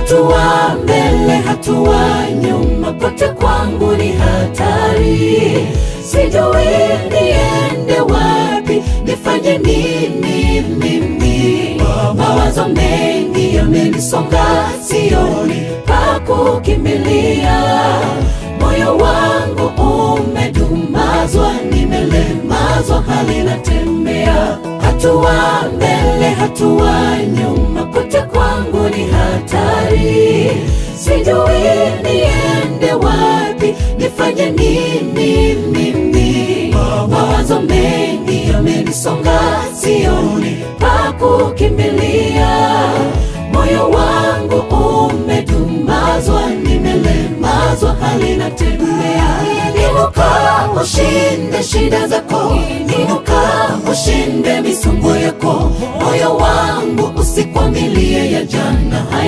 hatua mbele, hatua nyuma, kote kwangu ni hatari. Sijui niende wapi, nifanye nini mimi. Mawazo mengi yamenisonga, sioni pa kukimbilia. Moyo wangu umedumazwa, nimelemazwa, hali natembea. Hatua mbele, hatua nyuma, kote kwangu ni hatari. Sijui niende wapi, nifanye nini mimi. Mawazo mengi yamenisonga, sioni pa kukimbilia. Moyo wangu umedumazwa, nimelemazwa, hali natembea. Inuka ushinde shida zako, inuka ushinde misongo yako. Moyo wangu usikwamilie ya jana haya.